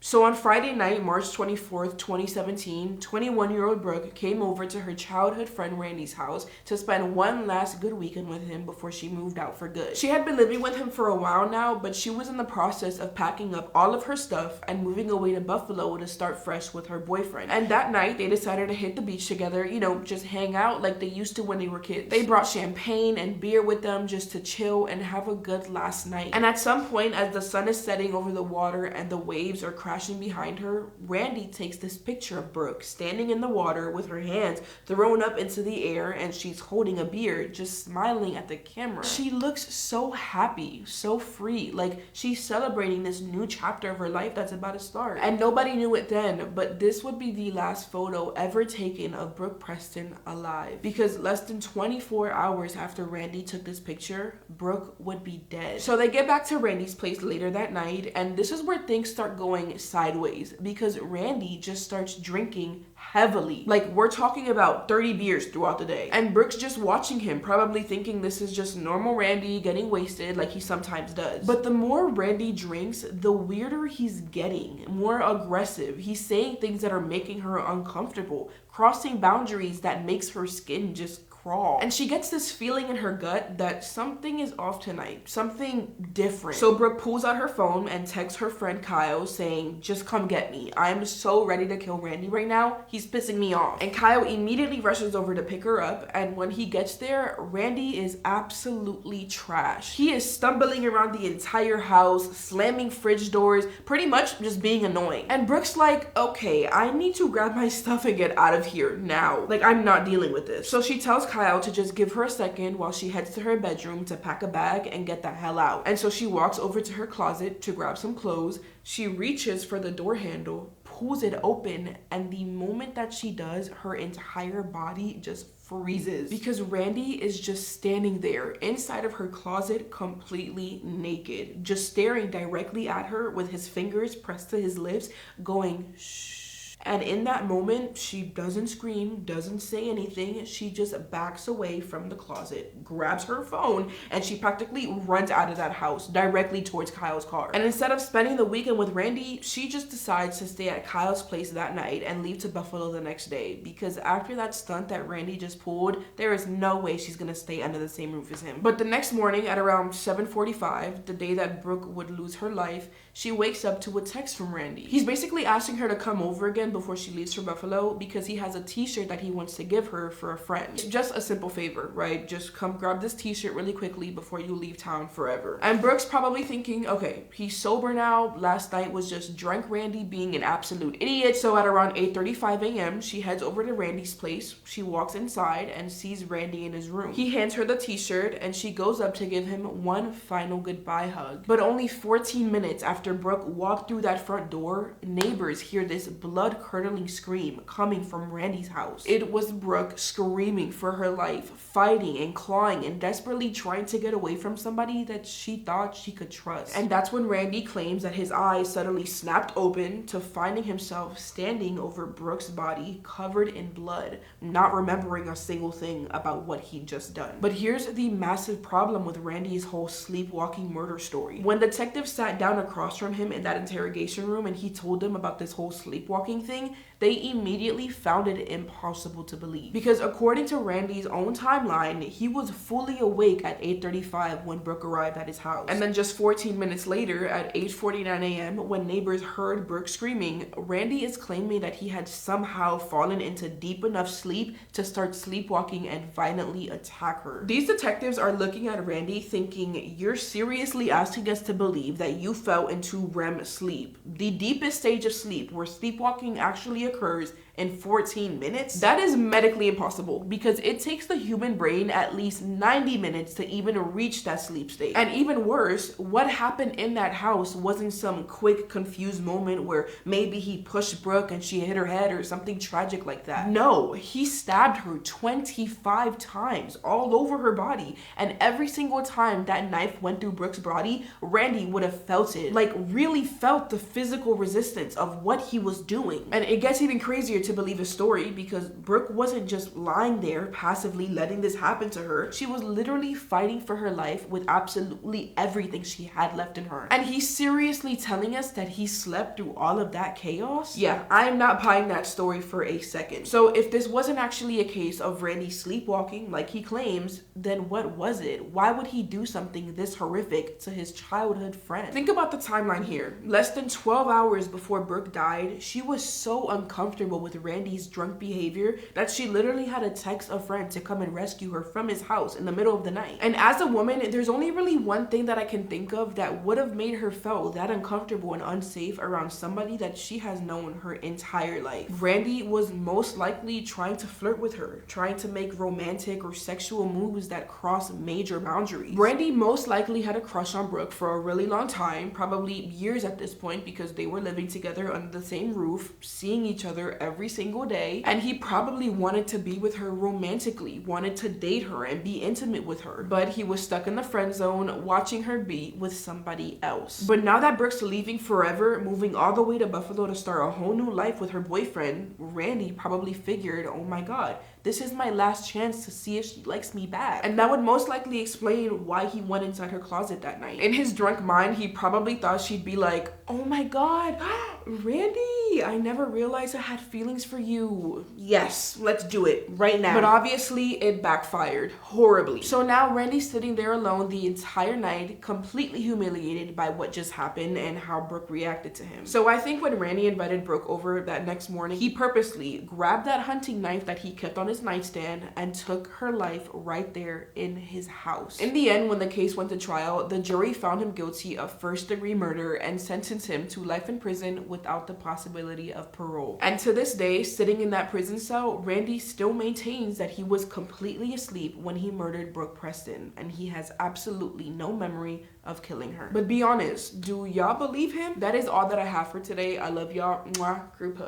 So on Friday night, March 24th, 2017, 21-year-old Brooke came over to her childhood friend Randy's house to spend one last good weekend with him before she moved out for good. She had been living with him for a while now, but she was in the process of packing up all of her stuff and moving away to Buffalo to start fresh with her boyfriend. And that night, they decided to hit the beach together, just hang out like they used to when they were kids. They brought champagne and beer with them just to chill and have a good last night. And at some point, as the sun is setting over the water and the waves are crashing behind her, Randy takes this picture of Brooke standing in the water with her hands thrown up into the air, and she's holding a beer, just smiling at the camera. She looks so happy, so free, like she's celebrating this new chapter of her life that's about to start. And nobody knew it then, but this would be the last photo ever taken of Brooke Preston alive, because less than 24 hours after Randy took this picture, Brooke would be dead. So they get back to Randy's place later that night, and this is where things start going sideways, because Randy just starts drinking heavily. Like, we're talking about 30 beers throughout the day. And Brooke's just watching him, probably thinking this is just normal Randy getting wasted like he sometimes does. But the more Randy drinks, the weirder he's getting, more aggressive. He's saying things that are making her uncomfortable, crossing boundaries that makes her skin just crawl. And she gets this feeling in her gut that something is off tonight, something different. So Brooke pulls out her phone and texts her friend Kyle saying, "Just come get me. I'm so ready to kill Randy right now. He's pissing me off." And Kyle immediately rushes over to pick her up, and when he gets there, Randy is absolutely trash. He is stumbling around the entire house, slamming fridge doors, pretty much just being annoying. And Brooke's like, okay, I need to grab my stuff and get out of here now. Like, I'm not dealing with this. So she tells Kyle to just give her a second while she heads to her bedroom to pack a bag and get the hell out. And so she walks over to her closet to grab some clothes. She reaches for the door handle, pulls it open, and the moment that she does, her entire body just freezes, because Randy is just standing there inside of her closet, completely naked, just staring directly at her with his fingers pressed to his lips, going shh. And in that moment, she doesn't scream, doesn't say anything. She just backs away from the closet, grabs her phone, and she practically runs out of that house directly towards Kyle's car. And instead of spending the weekend with Randy, she just decides to stay at Kyle's place that night and leave to Buffalo the next day, because after that stunt that Randy just pulled, there is no way she's gonna stay under the same roof as him. But the next morning at around 7:45, the day that Brooke would lose her life, she wakes up to a text from Randy. He's basically asking her to come over again before she leaves for Buffalo, because he has a t-shirt that he wants to give her for a friend. Just a simple favor, right? Just come grab this t-shirt really quickly before you leave town forever. And Brooke's probably thinking, okay, he's sober now. Last night was just drunk Randy being an absolute idiot. So at around 8:35 a.m., she heads over to Randy's place. She walks inside and sees Randy in his room. He hands her the t-shirt and she goes up to give him one final goodbye hug. But only 14 minutes after Brooke walked through that front door, neighbors hear this blood-curdling scream coming from Randy's house. It was Brooke screaming for her life, fighting and clawing and desperately trying to get away from somebody that she thought she could trust. And that's when Randy claims that his eyes suddenly snapped open to finding himself standing over Brooke's body covered in blood, not remembering a single thing about what he'd just done. But here's the massive problem with Randy's whole sleepwalking murder story. When detectives sat down across from him in that interrogation room and he told them about this whole sleepwalking thing, they immediately found it impossible to believe. Because according to Randy's own timeline, he was fully awake at 8:35 when Brooke arrived at his house. And then just 14 minutes later, at 8:49 a.m., when neighbors heard Brooke screaming, Randy is claiming that he had somehow fallen into deep enough sleep to start sleepwalking and violently attack her. These detectives are looking at Randy thinking, you're seriously asking us to believe that you fell into REM sleep, the deepest stage of sleep where sleepwalking actually occurs in 14 minutes? That is medically impossible, because it takes the human brain at least 90 minutes to even reach that sleep state. And even worse, what happened in that house wasn't some quick, confused moment where maybe he pushed Brooke and she hit her head or something tragic like that. No, he stabbed her 25 times all over her body, and every single time that knife went through Brooke's body, Randy would have felt it. Like, like really felt the physical resistance of what he was doing. And it gets even crazier to believe his story because Brooke wasn't just lying there passively letting this happen to her. She was literally fighting for her life with absolutely everything she had left in her. And he's seriously telling us that he slept through all of that chaos? Yeah, I'm not buying that story for a second. So if this wasn't actually a case of Randy sleepwalking like he claims, then what was it? Why would he do something this horrific to his childhood friend? Think about the timeline here. Less than 12 hours before Brooke died, she was so uncomfortable with Randy's drunk behavior that she literally had to text a friend to come and rescue her from his house in the middle of the night. And as a woman, there's only really one thing that I can think of that would have made her feel that uncomfortable and unsafe around somebody that she has known her entire life. Randy was most likely trying to flirt with her, trying to make romantic or sexual moves that cross major boundaries. Randy most likely had a crush on Brooke for a really long time, probably years at this point, because they were living together under the same roof, seeing each other every single day, and he probably wanted to be with her romantically, wanted to date her and be intimate with her, but he was stuck in the friend zone watching her be with somebody else. But now that Brooke's leaving forever, moving all the way to Buffalo to start a whole new life with her boyfriend, Randy probably figured, oh my god, this is my last chance to see if she likes me back. And that would most likely explain why he went inside her closet that night. In his drunk mind, he probably thought she'd be like, oh my god, Randy, I never realized I had feelings for you. Yes, let's do it right now. But obviously it backfired horribly. So now Randy's sitting there alone the entire night, completely humiliated by what just happened and how Brooke reacted to him. So I think when Randy invited Brooke over that next morning, he purposely grabbed that hunting knife that he kept on his nightstand and took her life right there in his house. In the end, when the case went to trial, the jury found him guilty of first-degree murder and sentenced him to life in prison without the possibility of parole. And to this day, sitting in that prison cell, Randy still maintains that he was completely asleep when he murdered Brooke Preston, and he has absolutely no memory of killing her. But be honest, do y'all believe him? That is all that I have for today. I love y'all. Mwah. Group hug.